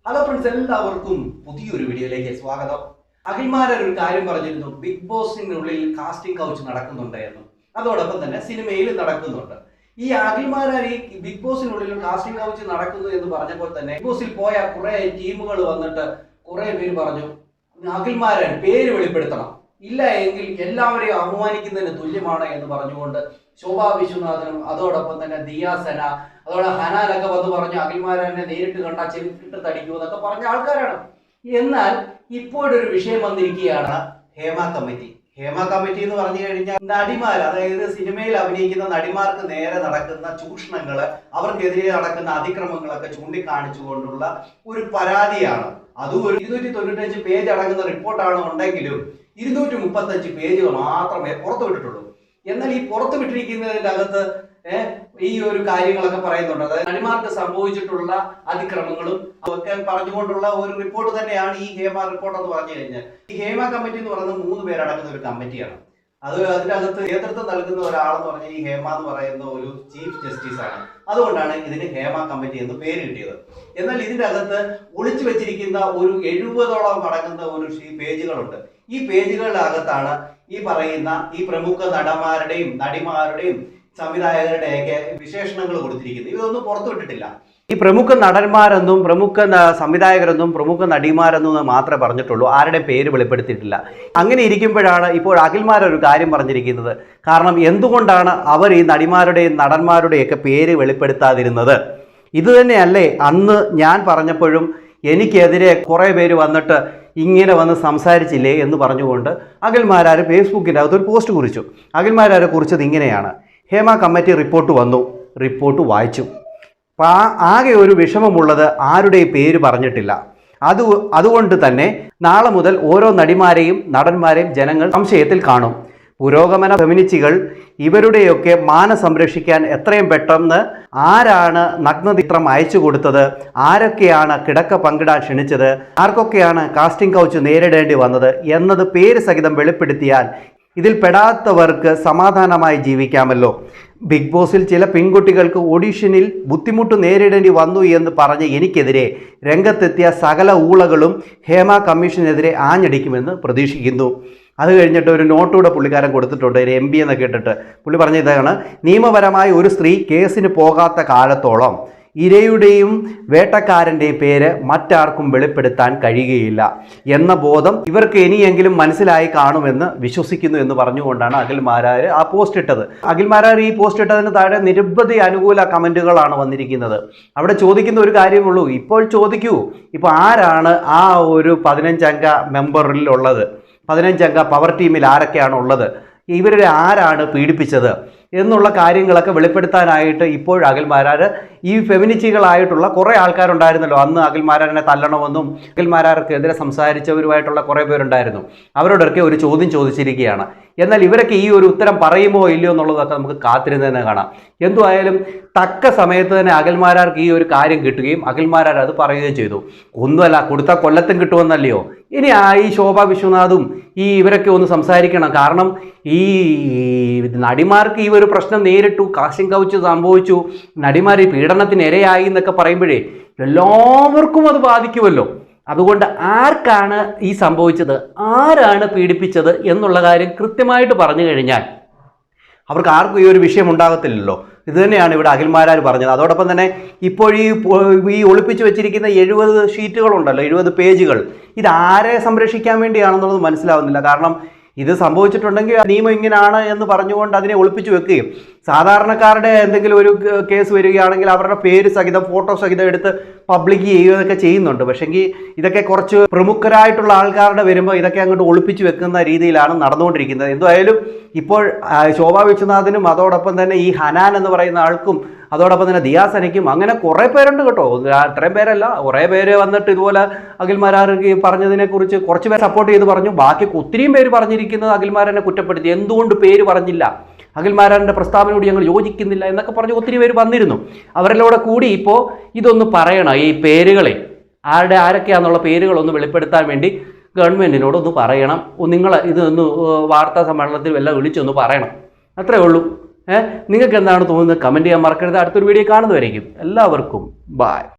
Hello friends, എല്ലാവർക്കും പുതിയൊരു വീഡിയോയിലേക്ക് സ്വാഗതം. അഖിൽമാരൻ ഒരു കാര്യം പറഞ്ഞിരുന്നു, ബിഗ് ബോസിനുള്ളിൽ കാസ്റ്റിംഗ് കൗച്ച് നടക്കുന്നുണ്ടായിരുന്നു, അതോടൊപ്പം തന്നെ സിനിമയിൽ നടക്കുന്നുണ്ട്. ഈ അഖിൽമാരൻ ഈ ബിഗ് ബോസിനുള്ളിൽ കാസ്റ്റിംഗ് കൗച്ച് നടക്കുന്നു എന്ന് പറഞ്ഞപ്പോൾ തന്നെ ബിഗ് ബോസിൽ പോയ കുറെ ടീമുകൾ വന്നിട്ട് കുറെ പേര് പറഞ്ഞു, അഖിൽമാരൻ പേര് വെളിപ്പെടുത്തണം, ഇല്ല എങ്കിൽ എല്ലാവരെയും അപമാനിക്കുന്നതിന് തുല്യമാണ് എന്ന് പറഞ്ഞുകൊണ്ട് ശോഭാ വിശ്വനാഥനും അതോടൊപ്പം തന്നെ ദിയാസന അതോടെ ഹനാനൊക്കെ വന്ന് പറഞ്ഞു അഖിൽമാരനെ നേരിട്ട് കണ്ടാൽ ചെവിട്ട് തടിക്കൂ എന്നൊക്കെ പറഞ്ഞ ആൾക്കാരാണ്. എന്നാൽ ഇപ്പോഴൊരു വിഷയം വന്നിരിക്കുകയാണ് ഹേമ കമ്മിറ്റി. ഹേമ കമ്മിറ്റി എന്ന് പറഞ്ഞു കഴിഞ്ഞാൽ നടിമാർ, അതായത് സിനിമയിൽ അഭിനയിക്കുന്ന നടിമാർക്ക് നേരെ നടക്കുന്ന ചൂഷണങ്ങള്, അവർക്കെതിരെ നടക്കുന്ന അതിക്രമങ്ങളൊക്കെ ചൂണ്ടിക്കാണിച്ചുകൊണ്ടുള്ള ഒരു പരാതിയാണ്. അതും ഒരു 295 പേജ് അടങ്ങുന്ന റിപ്പോർട്ടാണ് ഉണ്ടെങ്കിലും 235 പേജുകൾ മാത്രമേ പുറത്തുവിട്ടിട്ടുള്ളൂ. എന്നാൽ ഈ പുറത്തുവിട്ടിരിക്കുന്നതിൻ്റെ അകത്ത് ഈ ഒരു കാര്യങ്ങളൊക്കെ പറയുന്നുണ്ട്. അതായത് നടിമാർക്ക് സംഭവിച്ചിട്ടുള്ള അതിക്രമങ്ങളും ഒക്കെ പറഞ്ഞുകൊണ്ടുള്ള ഒരു റിപ്പോർട്ട് തന്നെയാണ് ഈ ഹേമ റിപ്പോർട്ട് എന്ന് പറഞ്ഞു കഴിഞ്ഞാൽ. ഈ ഹേമ കമ്മിറ്റി എന്ന് പറയുന്നത് 3 പേരടങ്ങുന്ന ഒരു കമ്മിറ്റിയാണ്. അതിനകത്ത് നേതൃത്വം നൽകുന്ന ഒരാളെന്ന് പറഞ്ഞാൽ ഈ ഹേമ എന്ന് പറയുന്ന ഒരു ചീഫ് ജസ്റ്റിസ് ആണ്. അതുകൊണ്ടാണ് ഇതിന് ഹേമ കമ്മിറ്റി എന്ന് പേര് കിട്ടിയത്. എന്നാൽ ഇതിന്റെ അകത്ത് ഒളിച്ചു വെച്ചിരിക്കുന്ന ഒരു 70ഓളം അടങ്ങുന്ന ഒരു പേജുകളുണ്ട്. ഈ പേജുകളുടെ അകത്താണ് ഈ പറയുന്ന ഈ പ്രമുഖ നടന്മാരുടെയും നടിമാരുടെയും സംവിധായകരുടെയൊക്കെ വിശേഷണങ്ങൾ കൊടുത്തിരിക്കുന്നത്. ഇതൊന്നും പുറത്തുവിട്ടിട്ടില്ല. ഈ പ്രമുഖ നടന്മാരെന്നും പ്രമുഖ സംവിധായകരെന്നും പ്രമുഖ നടിമാരെന്നും മാത്രമേ പറഞ്ഞിട്ടുള്ളൂ, ആരുടെ പേര് വെളിപ്പെടുത്തിയിട്ടില്ല. അങ്ങനെ ഇരിക്കുമ്പോഴാണ് ഇപ്പോൾ അഖിൽമാരൻ ഒരു കാര്യം പറഞ്ഞിരിക്കുന്നത്. കാരണം എന്തുകൊണ്ടാണ് അവർ ഈ നടിമാരുടെയും നടന്മാരുടെയൊക്കെ പേര് വെളിപ്പെടുത്താതിരുന്നത്? ഇത് തന്നെയല്ലേ അന്ന് ഞാൻ പറഞ്ഞപ്പോഴും എനിക്കെതിരെ കുറേ പേര് വന്നിട്ട് ഇങ്ങനെ വന്ന് സംസാരിച്ചില്ലേ എന്ന് പറഞ്ഞുകൊണ്ട് അഖിൽമാരാർ ഫേസ്ബുക്കിൻ്റെ അകത്തൊരു പോസ്റ്റ് കുറിച്ചു. അഖിൽമാരാരെ കുറിച്ചത് ഇങ്ങനെയാണ്: ഹേമ കമ്മിറ്റി റിപ്പോർട്ട് വന്നു, റിപ്പോർട്ട് വായിച്ചു. അപ്പോൾ ആകെ ഒരു വിഷമമുള്ളത് ആരുടെയും പേര് പറഞ്ഞിട്ടില്ല. അതുകൊണ്ട് തന്നെ നാളെ മുതൽ ഓരോ നടിമാരെയും നടന്മാരെയും ജനങ്ങൾ സംശയത്തിൽ കാണും. പുരോഗമന ഫെമിനിസ്റ്റുകൾ ഇവരുടെയൊക്കെ മാനം സംരക്ഷിക്കാൻ എത്രയും പെട്ടെന്ന് ആരാണ് നഗ്നചിത്രം അയച്ചു കൊടുത്തത്, ആരൊക്കെയാണ് കിടക്ക പങ്കിടാൻ ക്ഷണിച്ചത്, ആർക്കൊക്കെയാണ് കാസ്റ്റിംഗ് കൗച്ച് നേരിടേണ്ടി വന്നത് എന്നത് പേര് സഹിതം വെളിപ്പെടുത്തിയാൽ ഇതിൽ പെടാത്തവർക്ക് സമാധാനമായി ജീവിക്കാമല്ലോ. ബിഗ് ബോസിൽ ചില പെൺകുട്ടികൾക്ക് ഓഡിഷനിൽ ബുദ്ധിമുട്ട് നേരിടേണ്ടി വന്നു എന്ന് പറഞ്ഞ് എനിക്കെതിരെ രംഗത്തെത്തിയ സകല ഊളകളും ഹേമ കമ്മീഷനെതിരെ ആഞ്ഞടിക്കുമെന്ന് പ്രതീക്ഷിക്കുന്നു. അത് കഴിഞ്ഞിട്ട് ഒരു നോട്ടൂടെ പുള്ളിക്കാരൻ കൊടുത്തിട്ടുണ്ട്, ഒരു MP എന്നൊക്കെ ഇട്ടിട്ട്. പുള്ളി പറഞ്ഞ ഇതാണ്: നിയമപരമായി ഒരു സ്ത്രീ കേസിന് പോകാത്ത കാലത്തോളം ഇരയുടെയും വേട്ടക്കാരൻ്റെയും പേര് മറ്റാർക്കും വെളിപ്പെടുത്താൻ കഴിയുകയില്ല എന്ന ബോധം ഇവർക്ക് ഇനിയെങ്കിലും മനസ്സിലായി കാണുമെന്ന് വിശ്വസിക്കുന്നു എന്ന് പറഞ്ഞുകൊണ്ടാണ് അഖിൽമാരാർ ആ പോസ്റ്റ് ഇട്ടത്. അഖിൽമാരാർ ഈ പോസ്റ്റ് ഇട്ടതിന് താഴെ നിരവധി അനുകൂല കമൻറ്റുകളാണ് വന്നിരിക്കുന്നത്. അവിടെ ചോദിക്കുന്ന ഒരു കാര്യമുള്ളൂ, ഇപ്പോൾ ചോദിക്കൂ, ഇപ്പോൾ ആരാണ് ആ ഒരു 15 അംഗ മെമ്പറിലുള്ളത്, 15 അംഗ പവർ ടീമിൽ ആരൊക്കെയാണ് ഉള്ളത്, ഇവരെ ആരാണ് പീഡിപ്പിച്ചത് എന്നുള്ള കാര്യങ്ങളൊക്കെ വെളിപ്പെടുത്താനായിട്ട് ഇപ്പോൾ അഖിൽമാരാർ ഈ ഫെമിനിസ്റ്റുകളായിട്ടുള്ള കുറേ ആൾക്കാരുണ്ടായിരുന്നല്ലോ. അന്ന് അഖിൽമാരാറിനെ തല്ലണമെന്നും അഖിൽമാരാർക്കെതിരെ സംസാരിച്ചവരുമായിട്ടുള്ള കുറേ പേരുണ്ടായിരുന്നു. അവരോടൊക്കെ ഒരു ചോദ്യം ചോദിച്ചിരിക്കുകയാണ്. എന്നാൽ ഇവരൊക്കെ ഈ ഒരു ഉത്തരം പറയുമോ ഇല്ലയോ എന്നുള്ളതൊക്കെ നമുക്ക് കാത്തിരുന്ന് തന്നെ കാണാം. എന്തുമായാലും തക്ക സമയത്ത് തന്നെ അഖിൽമാരാർക്ക് ഈ ഒരു കാര്യം കിട്ടുകയും അഖിൽമാരാർ അത് പറയുകയും ചെയ്തു. ഒന്നുമല്ല, കൊടുത്താൽ കൊല്ലത്തും കിട്ടുമെന്നല്ലയോ. ഇനി ഈ ശോഭാ വിശ്വനാഥും ഇവരൊക്കെ ഒന്ന് സംസാരിക്കണം. കാരണം ഈ നടിമാർക്ക് ഈ ഒരു പ്രശ്നം നേരിട്ടു, കാസ്റ്റിംഗ് കൗച്ച് സംഭവിച്ചു, നടിമാർ ഈ പീഡനത്തിന് ഇരയായി എന്നൊക്കെ പറയുമ്പോഴേ എല്ലാവർക്കും അത് ബാധിക്കുമല്ലോ. അതുകൊണ്ട് ആർക്കാണ് ഈ സംഭവിച്ചത്, ആരാണ് പീഡിപ്പിച്ചത് എന്നുള്ള കാര്യം കൃത്യമായിട്ട് പറഞ്ഞു കഴിഞ്ഞാൽ അവർക്ക് ആർക്കും ഈ ഒരു വിഷയം ഉണ്ടാകത്തില്ലല്ലോ. ഇത് തന്നെയാണ് ഇവിടെ അഖിൽമാരാർ പറഞ്ഞത്. അതോടൊപ്പം തന്നെ ഇപ്പോൾ ഈ ഒളിപ്പിച്ച് വെച്ചിരിക്കുന്ന 70 ഷീറ്റുകളുണ്ടല്ലോ, 70 പേജുകൾ, ഇതാരെ സംരക്ഷിക്കാൻ വേണ്ടിയാണെന്നുള്ളത് മനസ്സിലാവുന്നില്ല. കാരണം ഇത് സംഭവിച്ചിട്ടുണ്ടെങ്കിൽ നിയമം ഇങ്ങനെയാണ് എന്ന് പറഞ്ഞുകൊണ്ട് അതിനെ ഒളിപ്പിച്ചു വെക്കുകയും സാധാരണക്കാരുടെ എന്തെങ്കിലും ഒരു കേസ് വരികയാണെങ്കിൽ അവരുടെ പേര് സഹിതം ഫോട്ടോ സഹിതം എടുത്ത് പബ്ലിക് ചെയ്യുകയൊക്കെ ചെയ്യുന്നുണ്ട്. പക്ഷെങ്കിൽ ഇതൊക്കെ കുറച്ച് പ്രമുഖരായിട്ടുള്ള ആൾക്കാരുടെ വരുമ്പോൾ ഇതൊക്കെ അങ്ങോട്ട് ഒളിപ്പിച്ചു വെക്കുന്ന രീതിയിലാണ് നടന്നുകൊണ്ടിരിക്കുന്നത്. എന്തായാലും ഇപ്പോൾ ശോഭാ വിശ്വനാഥനും അതോടൊപ്പം തന്നെ ഈ ഹനാൻ എന്ന് പറയുന്ന ആൾക്കും അതോടൊപ്പം തന്നെ ദിയാസനയ്ക്കും അങ്ങനെ കുറേ പേരുണ്ട് കേട്ടോ. അത്രയും പേരല്ല, കുറേ പേര് വന്നിട്ട് ഇതുപോലെ അഖിൽമാരാർ പറഞ്ഞതിനെക്കുറിച്ച് കുറച്ച് പേര് സപ്പോർട്ട് ചെയ്ത് പറഞ്ഞു. ബാക്കി ഒത്തിരിയും പേര് പറഞ്ഞിരിക്കുന്നത് അഖിൽമാരനെ കുറ്റപ്പെടുത്തി. എന്തുകൊണ്ട് പേര് പറഞ്ഞില്ല, അഖിൽമാരാറിൻ്റെ പ്രസ്താവനയോട് ഞങ്ങൾ യോജിക്കുന്നില്ല എന്നൊക്കെ പറഞ്ഞ് ഒത്തിരി പേര് വന്നിരുന്നു. അവരിലൂടെ കൂടി ഇപ്പോൾ ഇതൊന്ന് പറയണം, ഈ പേരുകളെ ആരൊക്കെയാണെന്നുള്ള പേരുകളൊന്ന് വെളിപ്പെടുത്താൻ വേണ്ടി ഗവൺമെൻറ്റിനോടൊന്ന് പറയണം. നിങ്ങൾ ഇതൊന്ന് വാർത്താ സമ്മേളനത്തിൽ വല്ല വിളിച്ചൊന്ന് പറയണം. അത്രേ ഉള്ളൂ. നിങ്ങൾക്ക് എന്താണ് തോന്നുന്നത് കമൻറ്റ് ചെയ്യാൻ മറക്കരുത്. അടുത്തൊരു വീഡിയോ കാണുന്നതായിരിക്കും. എല്ലാവർക്കും ബൈ.